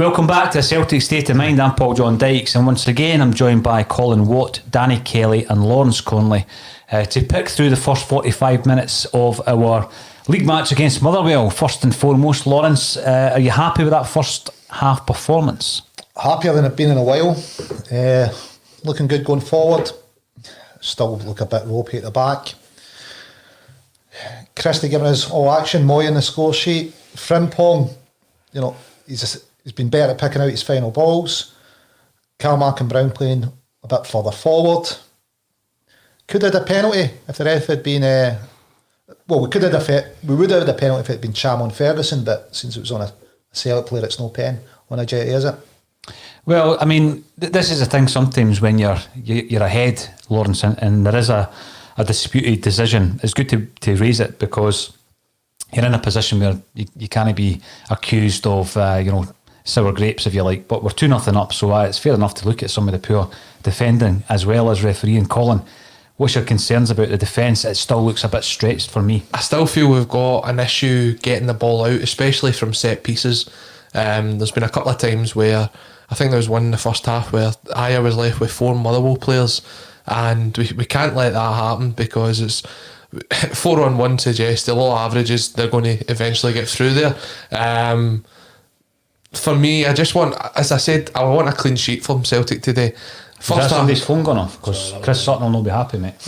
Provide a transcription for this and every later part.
Welcome back to Celtic State of Mind. I'm Paul John Dykes, and once again I'm joined by Colin Watt, Danny Kelly and Lawrence Conley to pick through the first 45 minutes of our league match against Motherwell. First and foremost, Lawrence, are you happy with that first half performance? Happier than I've been in a while. Looking good going forward. Still look a bit ropey at the back. Christie giving us all action. Moy in the score sheet. Frimpong, he's been better at picking out his final balls. Calmark and Brown playing a bit further forward. Could have had a penalty if the ref had been. We would have had a penalty if it had been Cham on Ferguson, but since it was on a Celtic player, it's no pen on a jetty, is it? Well, I mean, this is the thing. Sometimes when you're ahead, Lawrence, and there is a disputed decision, it's good to raise it, because you're in a position where you can't be accused of sour grapes, if you like. But we're 2-0 up, so it's fair enough to look at some of the poor defending as well as refereeing. Colin, what's your concerns about the defence? It still looks a bit stretched for me. I still feel we've got an issue getting the ball out, especially from set pieces. There's been a couple of times where I think there was one in the first half where Aya was left with 4 Motherwell players, and we can't let that happen, because it's 4-on-1 suggests the law averages they're going to eventually get through there. For me, I just want, as I said, I want a clean sheet from Celtic today. First half, somebody's phone gone off, because Chris Sutton will not be happy, mate.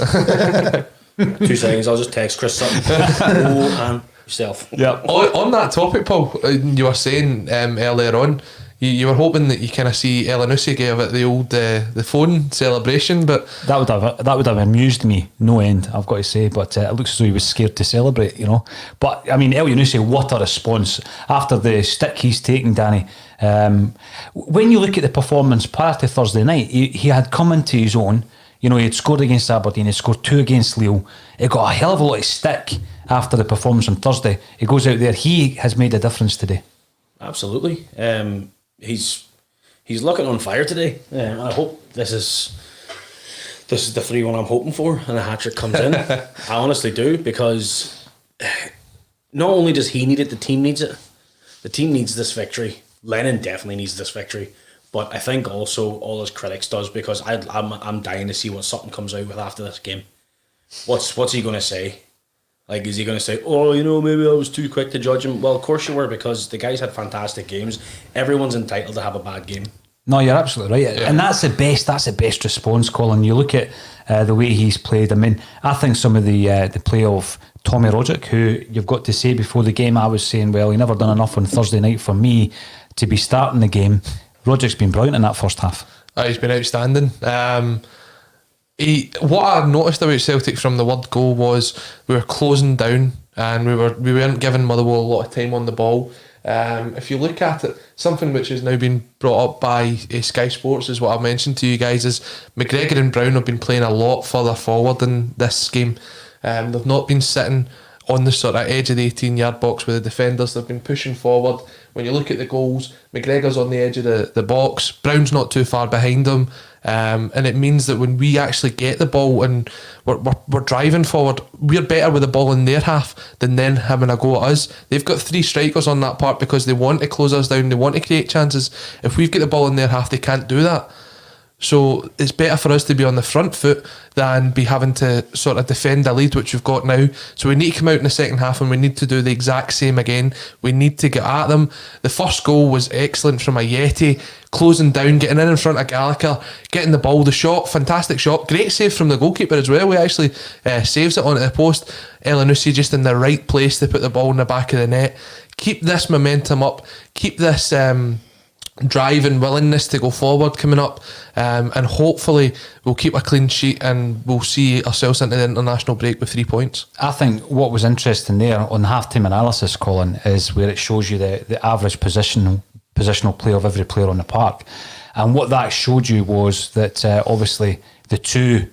2 seconds, I'll just text Chris Sutton. And yourself. Yeah. On that topic, Paul, you were saying earlier on, you were hoping that you kind of see Elyounoussi give it the old the phone celebration, but that would have amused me no end, I've got to say. But it looks as though he was scared to celebrate, But I mean, Elyounoussi, what a response after the stick he's taken, Danny. When you look at the performance prior to Thursday night, he had come into his own. He had scored against Aberdeen, he scored 2 against Lille. He got a hell of a lot of stick after the performance on Thursday. He goes out there, he has made a difference today. Absolutely. He's looking on fire today, and I hope this is the 3-1 I'm hoping for, and a hat-trick comes in. I honestly do, because not only does he need it, the team needs it. The team needs this victory. Lennon definitely needs this victory, but I think also all his critics does, because I'm dying to see what Sutton comes out with after this game. What's he going to say? Like, is he going to say, maybe I was too quick to judge him? Well, of course you were, because the guy's had fantastic games. Everyone's entitled to have a bad game. No, you're absolutely right. Yeah. And that's the best response, Colin. You look at the way he's played. I mean, I think some of the play of Tommy Roderick, who you've got to say before the game, I was saying, well, he never done enough on Thursday night for me to be starting the game. Roderick's been brilliant in that first half. He's been outstanding. What I noticed about Celtic from the word go was we were closing down, and we weren't giving Motherwell a lot of time on the ball. If you look at it, something which has now been brought up by Sky Sports is what I mentioned to you guys, is McGregor and Brown have been playing a lot further forward in this game. They've not been sitting on the sort of edge of the 18-yard box with the defenders. They've been pushing forward. When you look at the goals, McGregor's on the edge of the box, Brown's not too far behind him, and it means that when we actually get the ball and we're driving forward, we're better with the ball in their half than them having a go at us. They've got 3 strikers on that part because they want to close us down, they want to create chances. If we've got the ball in their half, they can't do that. So it's better for us to be on the front foot than be having to sort of defend a lead, which we've got now. So we need to come out in the second half, and we need to do the exact same again. We need to get at them. The first goal was excellent from Ayeti, closing down, getting in front of Gallagher, getting the ball, the shot, fantastic shot. Great save from the goalkeeper as well. He actually saves it onto the post. Elyounoussi just in the right place to put the ball in the back of the net. Keep this momentum up. Keep this drive and willingness to go forward coming up, and hopefully we'll keep a clean sheet and we'll see ourselves into the international break with 3 points. I think what was interesting there on the half-time analysis, Colin, is where it shows you the average positional play of every player on the park, and what that showed you was that obviously the 2,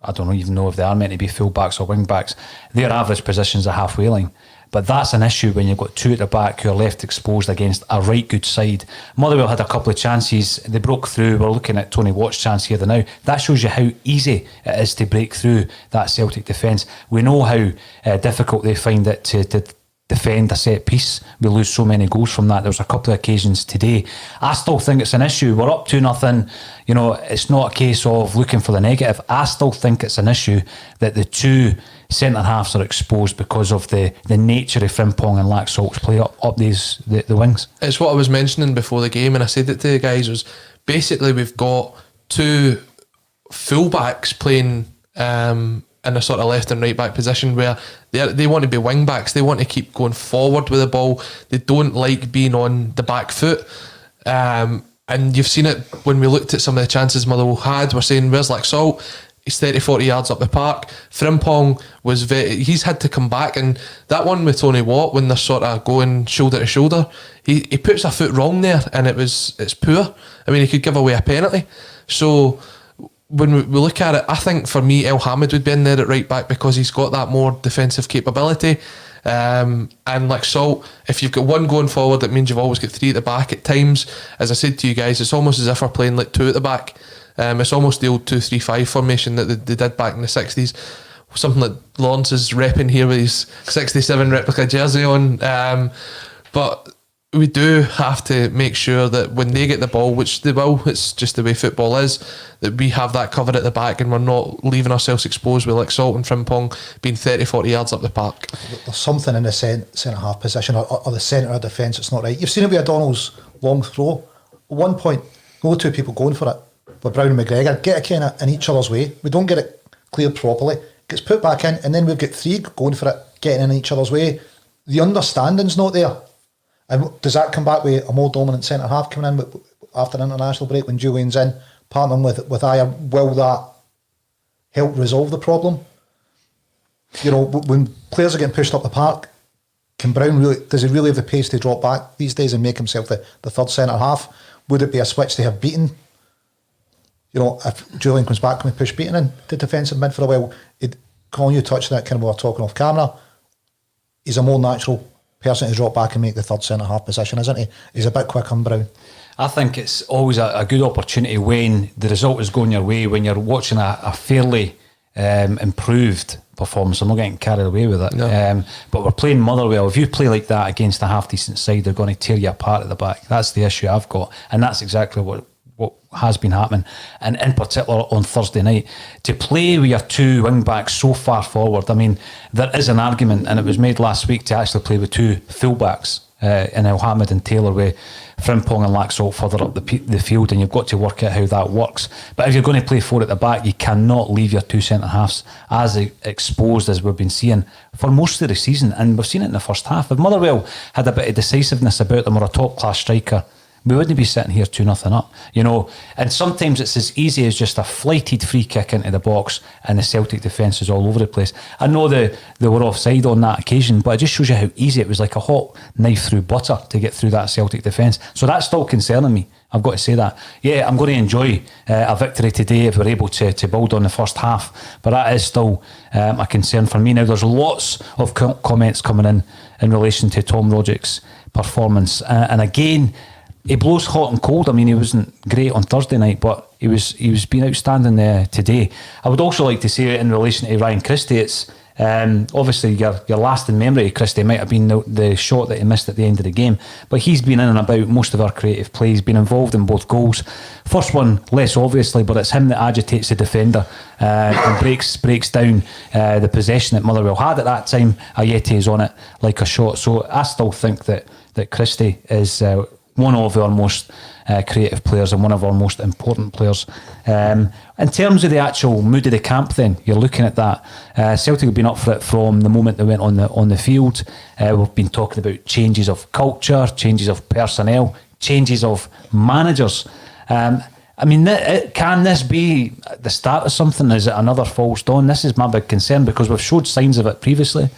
I don't even know if they are meant to be full-backs or wing-backs, their average positions are halfway line. But that's an issue when you've got 2 at the back who are left exposed against a right good side. Motherwell had a couple of chances. They broke through. We're looking at Tony Watt's chance here now. That shows you how easy it is to break through that Celtic defence. We know how difficult they find it to defend a set piece. We lose so many goals from that. There was a couple of occasions today. I still think it's an issue. We're up 2-0. You know, it's not a case of looking for the negative. I still think it's an issue that the two centre halves are exposed because of the nature of Frimpong and Laxalt's play up the wings. It's what I was mentioning before the game, and I said it to the guys, was basically we've got two fullbacks playing in a sort of left and right back position where they want to be wing backs. They want to keep going forward with the ball. They don't like being on the back foot. And you've seen it when we looked at some of the chances Motherwell had. We're saying, where's Laxalt? He's 30-40 yards up the park. Frimpong he's had to come back, and that one with Tony Watt, when they're sort of going shoulder to shoulder, he puts a foot wrong there, and it's poor. I mean, he could give away a penalty. So when we look at it, I think for me, El Hamid would be in there at right back because he's got that more defensive capability. And like Salt, if you've got one going forward, it means you've always got three at the back. At times, as I said to you guys, it's almost as if we're playing like two at the back. It's almost the old 2-3-5 formation that they did back in the 60s. Something that Lawrence is repping here with his 67 replica jersey on. But we do have to make sure that when they get the ball, which they will, it's just the way football is, that we have that covered at the back and we're not leaving ourselves exposed with like Salt and Frimpong being 30-40 yards up the park. There's something in the centre-half position or the centre of defence that's not right. You've seen it with O'Donnell's long throw. At one point, no two people going for it, with Brown and McGregor, get it kind of in each other's way. We don't get it cleared properly. Gets put back in, and then we've got three going for it, getting in each other's way. The understanding's not there. And does that come back with a more dominant centre half coming in after an international break when Julian's in, partnering with Ayer? Will that help resolve the problem? You know, when players are getting pushed up the park, does he really have the pace to drop back these days and make himself the third centre half? Would it be a switch to have Beaton? You know, if Julian comes back, can we push Beaton in to defensive mid for a while? Colin, you touched on that kind of while we were talking off camera. He's a more natural person to drop back and make the third centre half position, isn't he? He's a bit quick on Brown. I think it's always a good opportunity when the result is going your way, when you're watching a fairly improved performance. I'm not getting carried away with it. No. But we're playing Motherwell. If you play like that against a half-decent side, they're going to tear you apart at the back. That's the issue I've got. And that's exactly what has been happening, and in particular on Thursday night, to play with your two wing backs so far forward. I mean, there is an argument, and it was made last week, to actually play with two full backs in El Hamid and Taylor, with Frimpong and Laxalt further up the field, and you've got to work out how that works. But if you're going to play four at the back, you cannot leave your two centre halves as exposed as we've been seeing for most of the season, and we've seen it in the first half. If Motherwell had a bit of decisiveness about them or a top class striker, we wouldn't be sitting here 2-0 up, you know. And sometimes it's as easy as just a flighted free kick into the box and the Celtic defence is all over the place. I know they were offside on that occasion, but it just shows you how easy it was, like a hot knife through butter to get through that Celtic defence. So that's still concerning me, I've got to say that. Yeah, I'm going to enjoy a victory today if we're able to build on the first half, but that is still a concern for me. Now, there's lots of comments coming in relation to Tom Roderick's performance, and again, he blows hot and cold. I mean, he wasn't great on Thursday night, but he was being outstanding today. I would also like to say, in relation to Ryan Christie, it's obviously your lasting memory of Christie might have been the shot that he missed at the end of the game, but he's been in and about most of our creative plays, been involved in both goals. First one less obviously, but it's him that agitates the defender and breaks down the possession that Motherwell had at that time. Ayeti is on it like a shot. So I still think that Christie is one of our most creative players and one of our most important players. In terms of the actual mood of the camp, then you're looking at that. Celtic have been up for it from the moment they went on the field. We've been talking about changes of culture, changes of personnel, changes of managers. I mean, can this be the start of something? Is it another false dawn? This is my big concern, because we've showed signs of it previously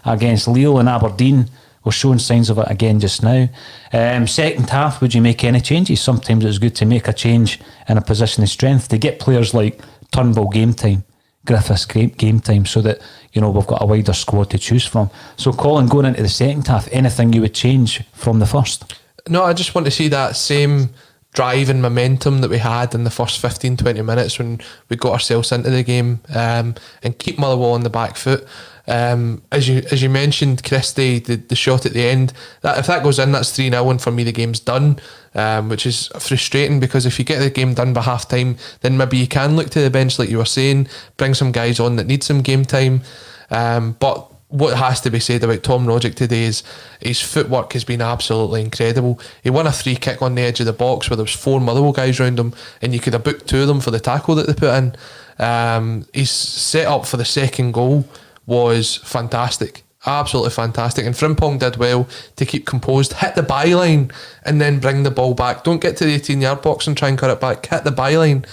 against Lille and Aberdeen. We're showing signs of it again just now. Second half, would you make any changes? Sometimes it's good to make a change in a position of strength, to get players like Turnbull game time, Griffiths game time, so that, you know, we've got a wider squad to choose from. So, Colin, going into the second half, anything you would change from the first? No, I just want to see that same drive and momentum that we had in the first 15-20 minutes when we got ourselves into the game, and keep Motherwell on the back foot. As you mentioned, Christie, the shot at the end, that if that goes in, that's 3-0, and for me the game's done, which is frustrating, because if you get the game done by half time, then maybe you can look to the bench like you were saying, bring some guys on that need some game time. But what has to be said about Tom Rogic today is his footwork has been absolutely incredible. He won a free kick on the edge of the box where there was 4 Motherwell guys around him, and you could have booked 2 of them for the tackle that they put in. His set up for the second goal was fantastic, absolutely fantastic, and Frimpong did well to keep composed, hit the byline and then bring the ball back. Don't get to the 18-yard box and try and cut it back, hit the byline.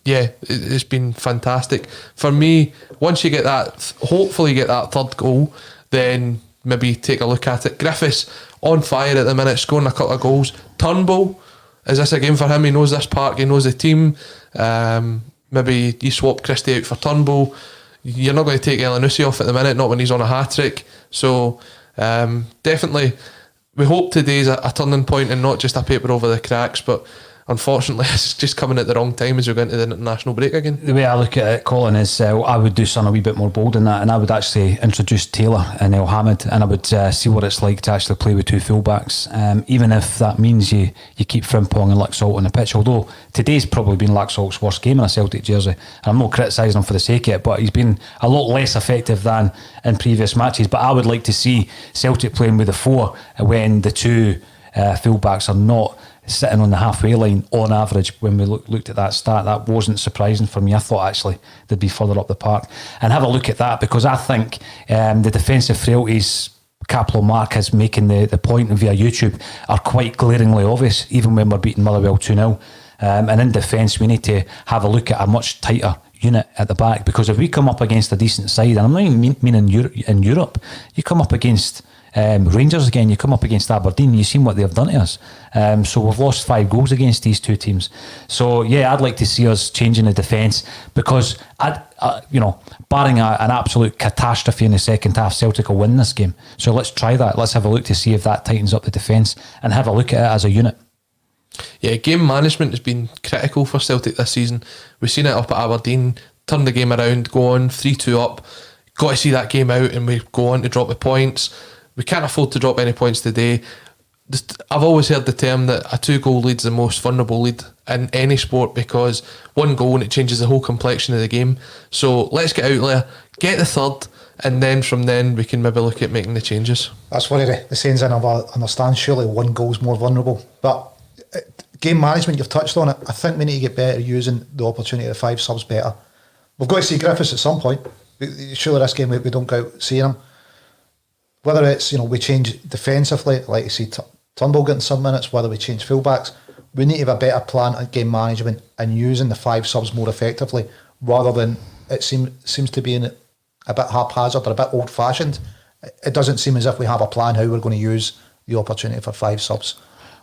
It's been fantastic for me. Once you get that, hopefully get that third goal, then maybe take a look at it. Griffiths on fire at the minute, scoring a couple of goals. Turnbull, is this a game for him? He knows this park, he knows the team. Maybe you swap Christie out for Turnbull. You're not going to take Elyounoussi off at the minute, not when he's on a hat-trick. So definitely we hope today's a turning point and not just a paper over the cracks, but unfortunately it's just coming at the wrong time as we go into the international break again. The way I look at it, Colin, is I would do something a wee bit more bold than that, and I would actually introduce Taylor and El Hamid, and I would see what it's like to actually play with 2 fullbacks, even if that means you keep Frimpong and Laxalt on the pitch, although today's probably been Laxalt's worst game in a Celtic jersey, and I'm not criticising him for the sake of it, but he's been a lot less effective than in previous matches. But I would like to see Celtic playing with the 4 when the 2 fullbacks are not sitting on the halfway line on average. When we looked at that stat, that wasn't surprising for me. I thought actually they'd be further up the park. And have a look at that, because I think the defensive frailties Capello Mark is making the point via YouTube are quite glaringly obvious, even when we're beating Motherwell 2-0. And in defence, we need to have a look at a much tighter unit at the back, because if we come up against a decent side, and I'm not even meaning in Europe, you come up against Rangers again, you come up against Aberdeen, you've seen what they've done to us. So we've lost 5 goals against these 2 teams. So yeah, I'd like to see us changing the defence, because barring an absolute catastrophe in the second half, Celtic will win this game. So let's try that. Let's have a look to see if that tightens up the defence, and have a look at it as a unit. Yeah, game management has been critical for Celtic this season. We've seen it up at Aberdeen, turn the game around, go on 3-2 up, got to see that game out, and we go on to drop the points. We can't afford to drop any points today. I've always heard the term that a 2-goal lead's the most vulnerable lead in any sport, because 1 goal and it changes the whole complexion of the game. So let's get out there, get the third, and then from then we can maybe look at making the changes. That's one of the sayings I never understand. Surely 1 goal's more vulnerable. But game management, you've touched on it. I think we need to get better at using the opportunity of the 5 subs better. We've got to see Griffiths at some point. Surely this game we don't go out seeing him. Whether it's, we change defensively, like you see Turnbull getting some minutes, whether we change fullbacks, we need to have a better plan at game management and using the 5 subs more effectively, rather than it seems to be in a bit haphazard or a bit old-fashioned. It doesn't seem as if we have a plan how we're going to use the opportunity for 5 subs.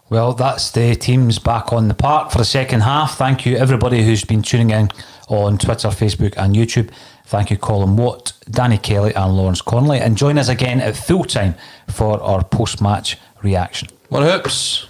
Well, that's the teams back on the park for the second half. Thank you everybody who's been tuning in on Twitter, Facebook and YouTube. Thank you Colin Watt, Danny Kelly and Lawrence Connolly. And join us again at full time for our post-match reaction. More hoops.